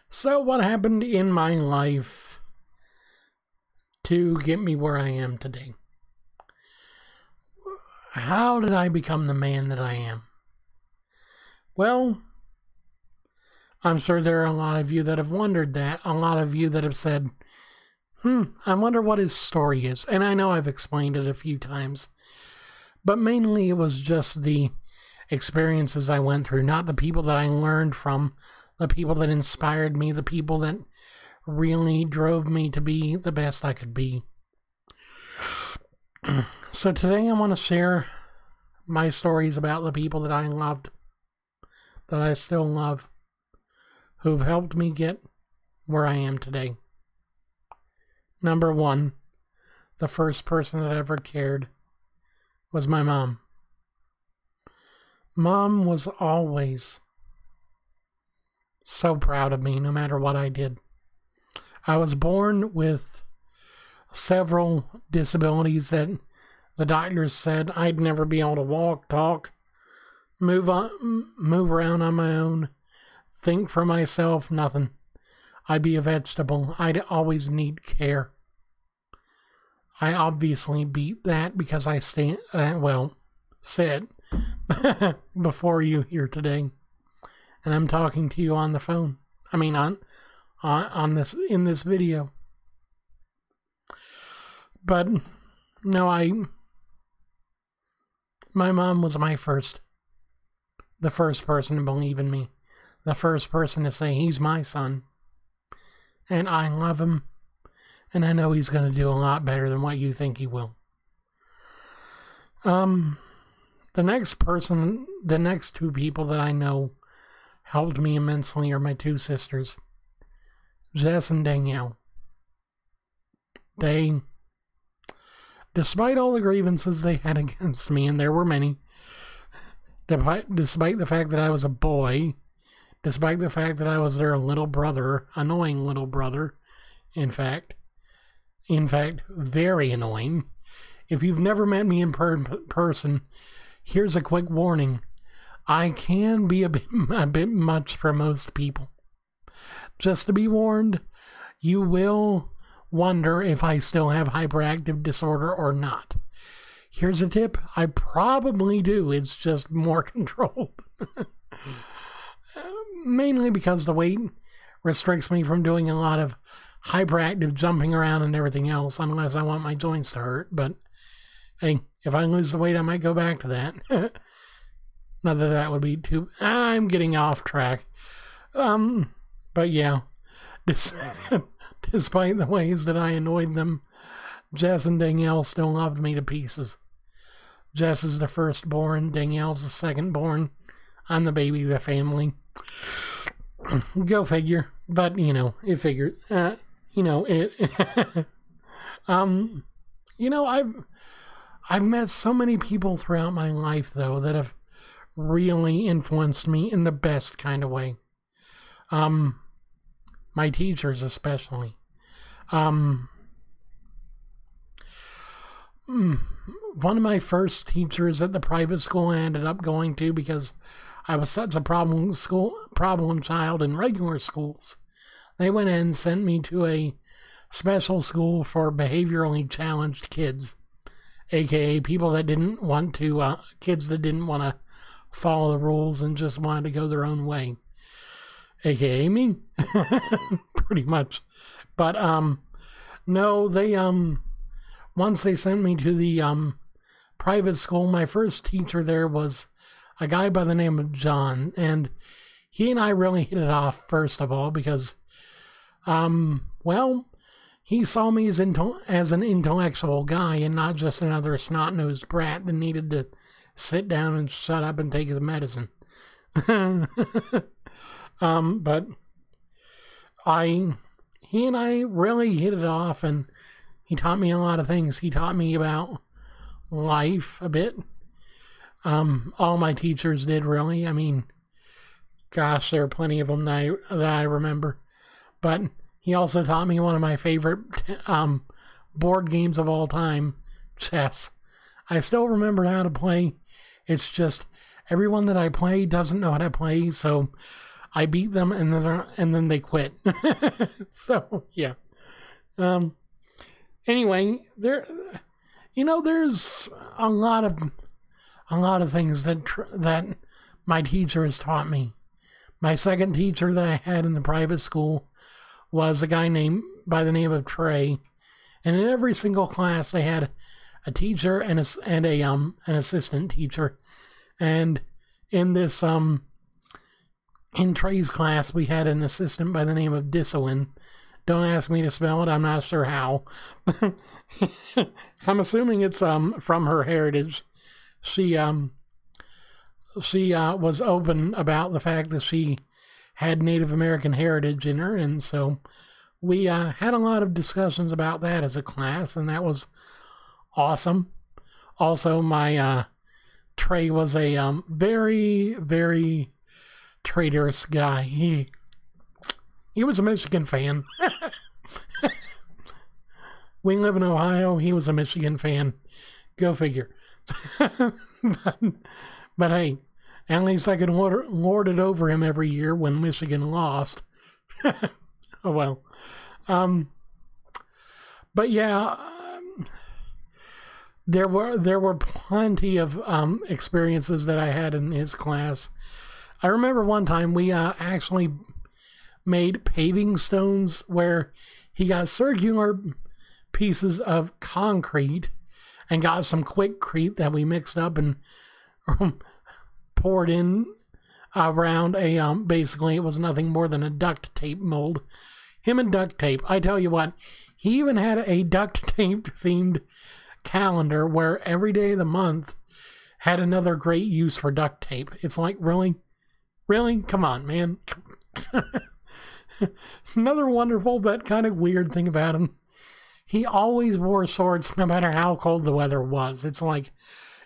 So what happened in my life to get me where I am today? How did I become the man that I am? Well, I'm sure there are a lot of you that have wondered that. A lot of you that have said, I wonder what his story is. And I know I've explained it a few times. But mainly it was just the experiences I went through, not the people that I learned from, the people that inspired me, the people that really drove me to be the best I could be. So today I want to share my stories about the people that I loved, that I still love, who've helped me get where I am today. Number one, the first person that ever cared was my mom. Mom was always so proud of me no matter what I did. I was born with several disabilities that the doctors said I'd never be able to walk, talk, move around on my own, think for myself, nothing. I'd be a vegetable. I'd always need care. I obviously beat that because I said before you here today, and I'm talking to you on the phone. I mean on this in this video. But no, my mom was the first person to believe in me, the first person to say he's my son, and I love him, and I know he's going to do a lot better than what you think he will. The next two people that I know helped me immensely are my two sisters, Jess and Danielle. They, despite all the grievances they had against me, and there were many, despite the fact that I was a boy, despite the fact that I was their little brother, annoying little brother, in fact, very annoying. If you've never met me in person, here's a quick warning. I can be a bit much for most people. Just to be warned, you will wonder if I still have hyperactive disorder or not. Here's a tip. I probably do. It's just more controlled. Mainly because the weight restricts me from doing a lot of hyperactive jumping around and everything else, unless I want my joints to hurt. But hey, if I lose the weight, I might go back to that. Not that that would be too... I'm getting off track. But yeah, despite the ways that I annoyed them, Jess and Danielle still loved me to pieces. Jess is the firstborn, Danielle's the secondborn. I'm the baby of the family. Go figure. But, it figured. I've met so many people throughout my life, though, that have really influenced me in the best kind of way. My teachers especially. One of my first teachers at the private school I ended up going to because I was such a problem child in regular schools. They went and sent me to a special school for behaviorally challenged kids, aka people that didn't want to, kids that didn't want to follow the rules and just wanted to go their own way, aka me, pretty much. But no, they once they sent me to the private school, my first teacher there was a guy by the name of John, and he and I really hit it off, first of all, because he saw me as an intellectual guy and not just another snot-nosed brat that needed to sit down and shut up and take his medicine. But he and I really hit it off, and he taught me a lot of things. He taught me about life a bit. All my teachers did, really. I mean, gosh, there are plenty of them that I remember. But he also taught me one of my favorite board games of all time, chess. I still remember how to play. It's just everyone that I play doesn't know how to play, so I beat them, and then they quit. So yeah. Anyway, there's a lot of things that my teacher has taught me. My second teacher that I had in the private school was a guy by the name of Trey, and in every single class they had a teacher and an assistant teacher, and in this in Trey's class we had an assistant by the name of Discipline. Don't ask me to spell it. I'm not sure how. I'm assuming it's from her heritage. She was open about the fact that she had Native American heritage in her, and so we had a lot of discussions about that as a class, and that was awesome. Also, my Trey was a very, very traitorous guy. He was a Michigan fan. We live in Ohio. He was a Michigan fan. Go figure. but hey, at least I could lord it over him every year when Michigan lost. Oh well. But yeah, there were plenty of experiences that I had in his class. I remember one time we actually made paving stones where he got circular pieces of concrete and got some Quickcrete that we mixed up and poured in around a basically it was nothing more than a duct tape mold. Him and duct tape. I tell you what, he even had a duct tape themed calendar where every day of the month had another great use for duct tape. It's like, really? Come on, man. Another wonderful but kind of weird thing about him, he always wore shorts no matter how cold the weather was. It's like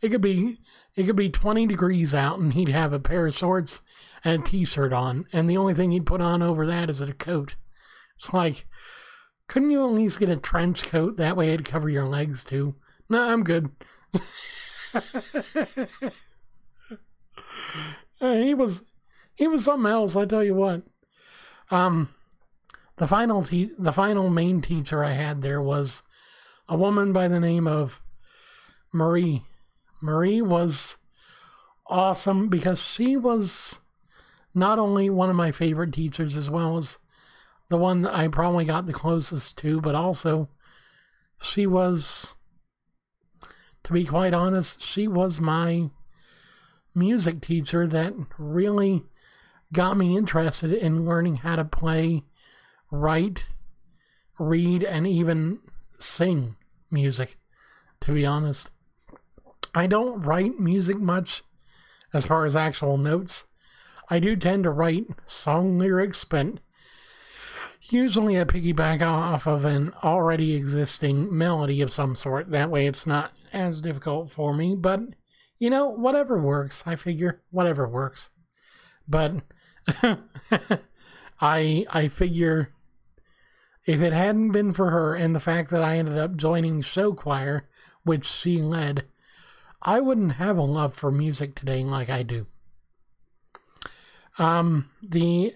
it could be 20 degrees out and he'd have a pair of shorts and a t-shirt on, and the only thing he'd put on over that is a coat. It's like, couldn't you at least get a trench coat? That way it'd cover your legs too. No, I'm good. He was something else, I tell you what. The final main teacher I had there was a woman by the name of Marie. Marie was awesome because she was not only one of my favorite teachers as well as the one that I probably got the closest to, but also she was, to be quite honest, she was my music teacher that really got me interested in learning how to play, write, read, and even sing music, to be honest. I don't write music much as far as actual notes. I do tend to write song lyrics, but usually I piggyback off of an already existing melody of some sort. That way it's not as difficult for me, but whatever works. I figure whatever works. But I figure if it hadn't been for her and the fact that I ended up joining show choir, which she led, I wouldn't have a love for music today like I do. The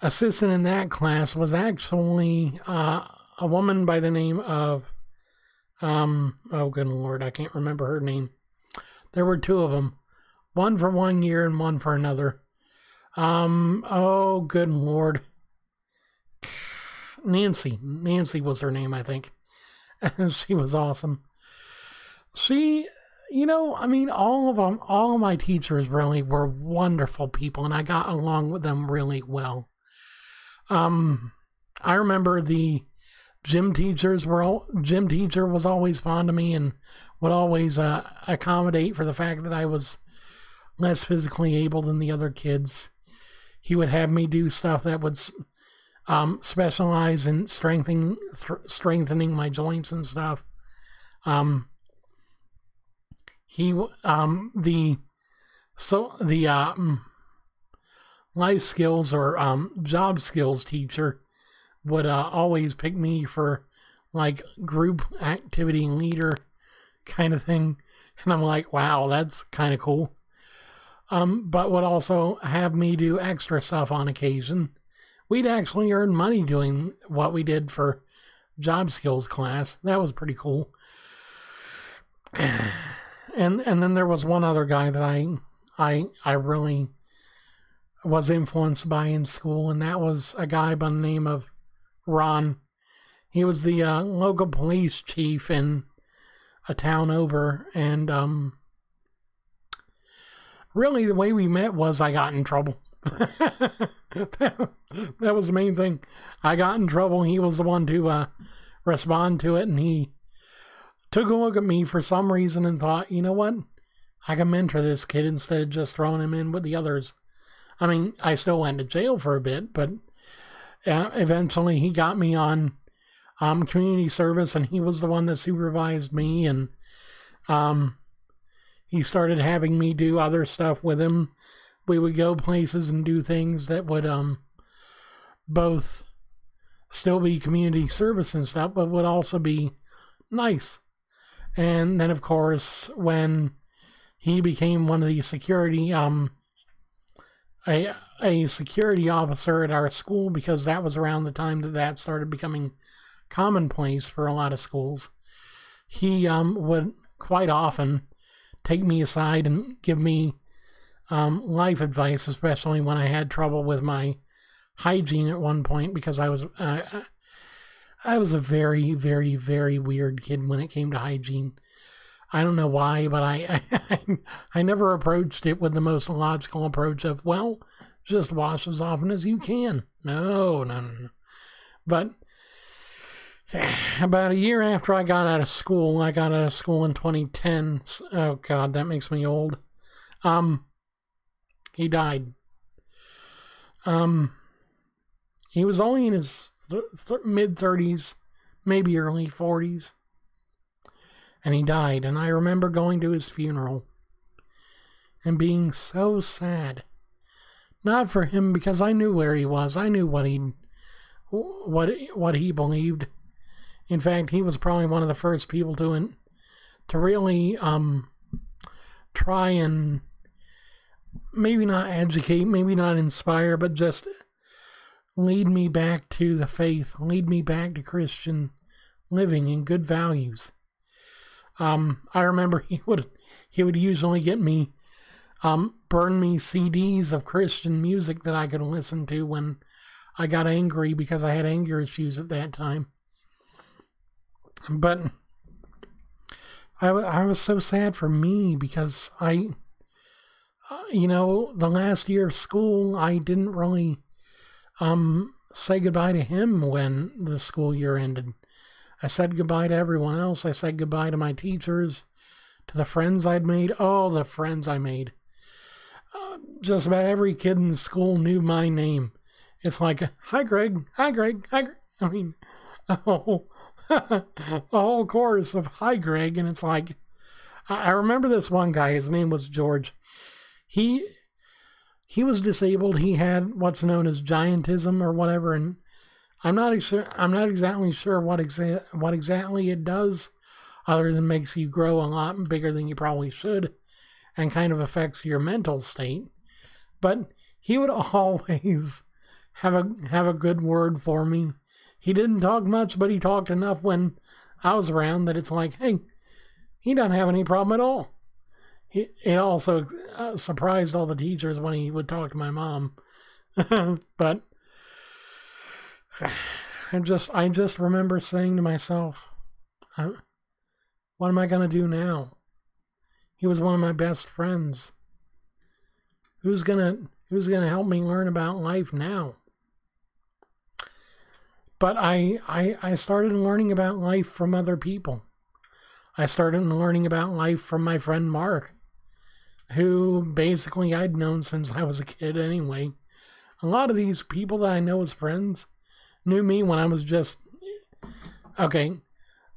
assistant in that class was actually a woman by the name of, oh good Lord, I can't remember her name. There were two of them, one for 1 year and one for another. Oh good Lord. Nancy was her name, I think. And she was awesome. She, all of my teachers really were wonderful people, and I got along with them really well. I remember the gym teacher was always fond of me and would always accommodate for the fact that I was less physically able than the other kids. He would have me do stuff that would specialize in strengthening my joints and stuff. The life skills or job skills teacher would always pick me for like group activity leader kind of thing, and I'm like, wow, that's kind of cool. but would also have me do extra stuff on occasion. We'd actually earn money doing what we did for job skills class. That was pretty cool. And then there was one other guy that I really was influenced by in school, and that was a guy by the name of Ron. He was the local police chief in a town over, and really the way we met was I got in trouble. That was the main thing. I got in trouble. He was the one to respond to it, and he took a look at me for some reason and thought, you know what? I can mentor this kid instead of just throwing him in with the others. I mean, I still went to jail for a bit, but eventually he got me on community service, and he was the one that supervised me, and he started having me do other stuff with him. We would go places and do things that would both still be community service and stuff, but would also be nice. And then, of course, when he became one of the security, a security officer at our school, because that was around the time that started becoming commonplace for a lot of schools, he would quite often take me aside and give me life advice, especially when I had trouble with my hygiene at one point, because I was a very, very, very weird kid when it came to hygiene. I don't know why, but I never approached it with the most logical approach of, well, just wash as often as you can. No. But about a year after I got out of school in 2010. Oh God, that makes me old. He died. He was only in his mid-30s, maybe early 40s. And he died, and I remember going to his funeral and being so sad. Not for him, because I knew where he was. I knew what he believed. In fact, he was probably one of the first people to really try and maybe not educate, maybe not inspire, but just lead me back to the faith, lead me back to Christian living and good values. I remember he would usually get me, burn me CDs of Christian music that I could listen to when I got angry, because I had anger issues at that time. But I was so sad for me, because the last year of school, I didn't really say goodbye to him when the school year ended. I said goodbye to everyone else. I said goodbye to my teachers, to the friends I'd made. Oh, the friends I made. Just about every kid in the school knew my name. It's like, hi, Greg. Hi, Greg. Hi, Greg. I mean, a whole chorus of hi, Greg. And it's like, I remember this one guy. His name was George. He was disabled. He had what's known as giantism or whatever, and I'm not exactly sure what exactly it does, other than makes you grow a lot bigger than you probably should, and kind of affects your mental state. But he would always have a good word for me. He didn't talk much, but he talked enough when I was around that it's like, hey, he doesn't have any problem at all. It also surprised all the teachers when he would talk to my mom. But I just remember saying to myself, what am I going to do now? He was one of my best friends. Who's gonna help me learn about life now? But I started learning about life from other people. I started learning about life from my friend Mark, who basically I'd known since I was a kid anyway. A lot of these people that I know as friends knew me when I was just... Okay,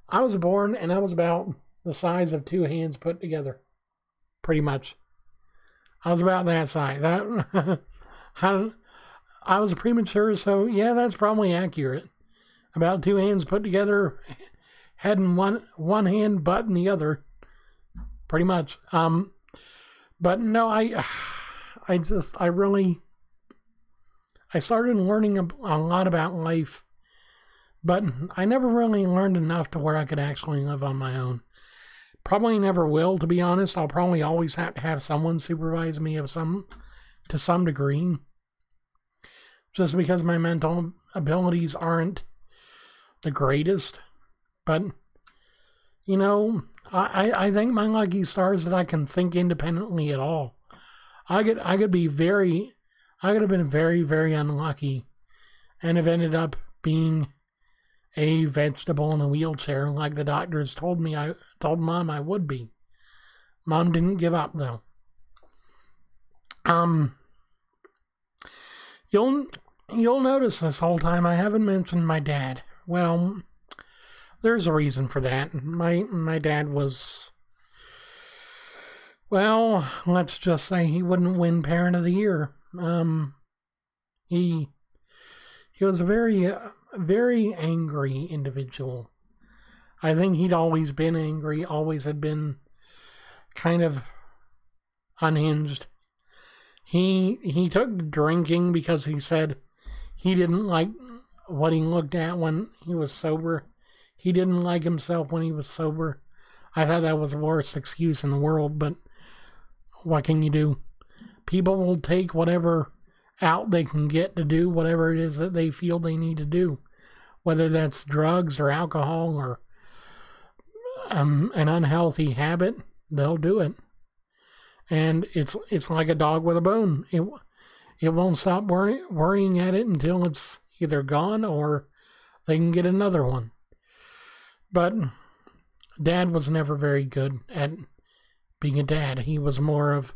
I was born and I was about the size of two hands put together. Pretty much. I was about that size. I was premature, so yeah, that's probably accurate. About two hands put together, head in one hand, butt in the other. Pretty much. But no, I started learning a lot about life, but I never really learned enough to where I could actually live on my own. Probably never will, to be honest. I'll probably always have to have someone supervise me to some degree, just because my mental abilities aren't the greatest. But, you know, I think my lucky stars that I can think independently at all. I could have been very, very unlucky and have ended up being a vegetable in a wheelchair like the doctors told Mom I would be. Mom didn't give up though. You'll notice this whole time I haven't mentioned my dad. Well, there's a reason for that. My dad was, well, let's just say he wouldn't win Parent of the Year. He was a very, very angry individual. I think he'd always been angry, always had been kind of unhinged. He took drinking because he said he didn't like what he looked at when he was sober. He didn't like himself when he was sober. I thought that was the worst excuse in the world, but what can you do? People will take whatever out they can get to do whatever it is that they feel they need to do, whether that's drugs or alcohol or an unhealthy habit. They'll do it, and it's like a dog with a bone. It won't stop worrying at it until it's either gone or they can get another one. But Dad was never very good at being a dad. He was more of,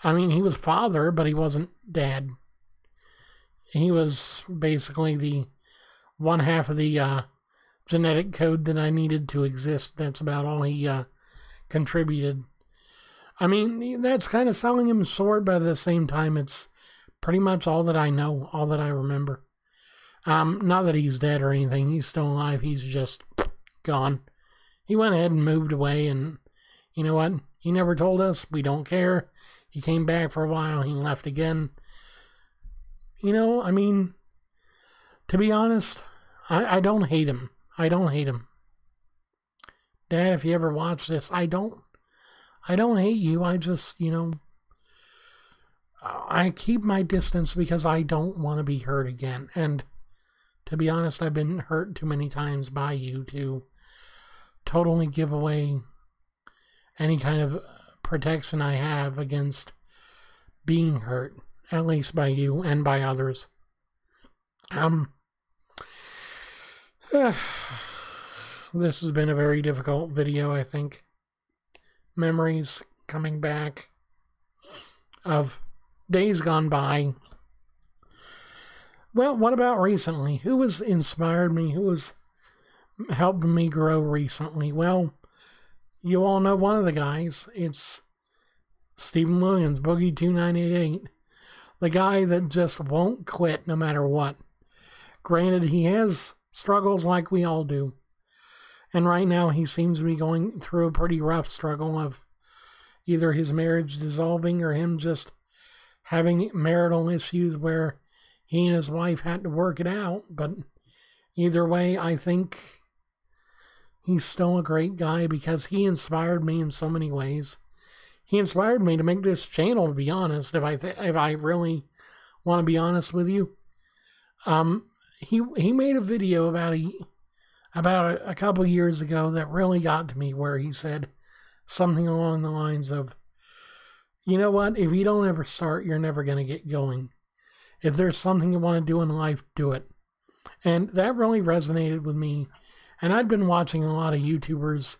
he was father, but he wasn't dad. He was basically the one half of the genetic code that I needed to exist. That's about all he contributed. That's kind of selling him short, but at the same time, it's pretty much all that I know, all that I remember. Not that he's dead or anything. He's still alive. He's just gone. He went ahead and moved away, and you know what? He never told us. We don't care. He came back for a while. He left again. To be honest, I don't hate him. I don't hate him. Dad, if you ever watch this, I don't hate you. I just, I keep my distance because I don't want to be hurt again. And to be honest, I've been hurt too many times by you to totally give away any kind of protection I have against being hurt, at least by you and by others. This has been a very difficult video, I think. Memories coming back of days gone by. Well, what about recently? Who has inspired me? Who has helped me grow recently? Well, you all know one of the guys. It's Stephen Williams, Boogie2988. The guy that just won't quit no matter what. Granted, he has struggles like we all do. And right now he seems to be going through a pretty rough struggle of either his marriage dissolving or him just having marital issues where he and his wife had to work it out. But either way, I think he's still a great guy because he inspired me in so many ways. He inspired me to make this channel, to be honest, if I really want to be honest with you. He made a video about a couple years ago that really got to me, where he said something along the lines of, you know what, if you don't ever start, you're never going to get going. If there's something you want to do in life, do it. And that really resonated with me. And I'd been watching a lot of YouTubers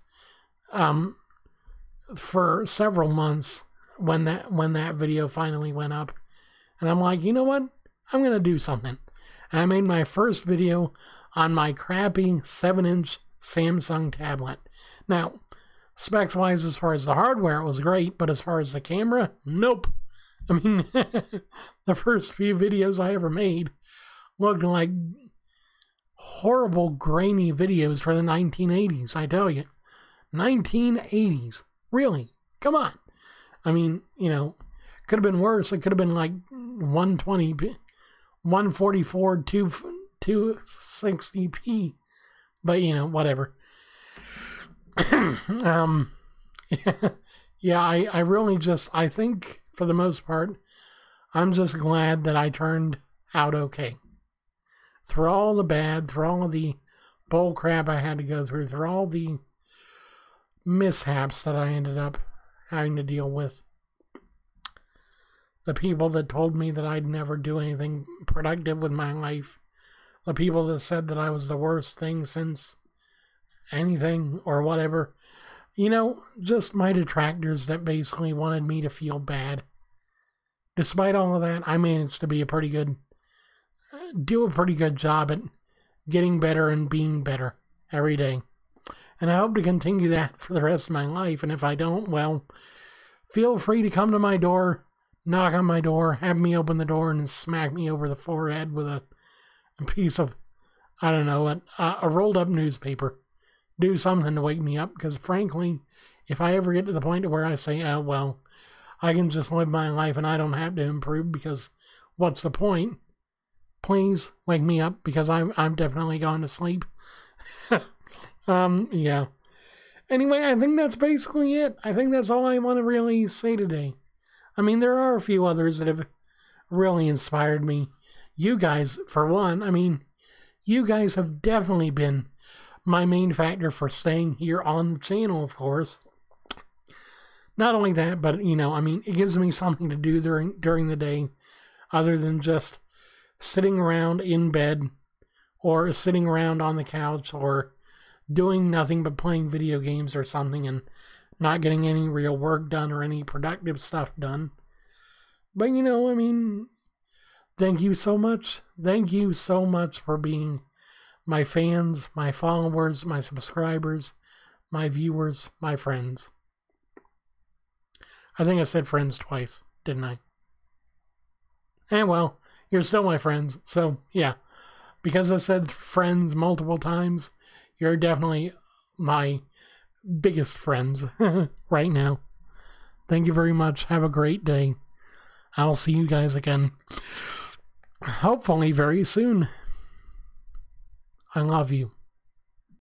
for several months when that video finally went up. And I'm like, you know what? I'm going to do something. And I made my first video on my crappy 7-inch Samsung tablet. Now, specs-wise, as far as the hardware, it was great, but as far as the camera, nope. The first few videos I ever made looked like horrible, grainy videos for the 1980s, I tell you. 1980s. Really? Come on. Could have been worse. It could have been like 120, 144, 260p. But, you know, whatever. Yeah, I really just, I think for the most part, I'm just glad that I turned out okay. Through all the bad, through all of the bull crap I had to go through all the mishaps that I ended up having to deal with. The people that told me that I'd never do anything productive with my life. The people that said that I was the worst thing since anything or whatever. You know, just my detractors that basically wanted me to feel bad. Despite all of that, I managed to be do a pretty good job at getting better and being better every day. And I hope to continue that for the rest of my life. And if I don't, well, feel free to come to my door, knock on my door, have me open the door and smack me over the forehead with a piece of, I don't know, a rolled up newspaper. Do something to wake me up, because frankly, if I ever get to the point where I say, oh, well, I can just live my life and I don't have to improve because what's the point? Please wake me up, because I'm definitely going to sleep. Yeah. Anyway, I think that's basically it. I think that's all I want to really say today. I mean, there are a few others that have really inspired me. You guys, for one, I mean, you guys have definitely been my main factor for staying here on the channel, of course. Not only that, but, you know, I mean, it gives me something to do during the day other than just sitting around in bed or sitting around on the couch or doing nothing but playing video games or something and not getting any real work done or any productive stuff done. But, you know, I mean, thank you so much. Thank you so much for being my fans, my followers, my subscribers, my viewers, my friends. I think I said friends twice, didn't I? And well, you're still my friends, so yeah. Because I said friends multiple times, you're definitely my biggest friends right now. Thank you very much. Have a great day. I'll see you guys again, hopefully very soon. I love you.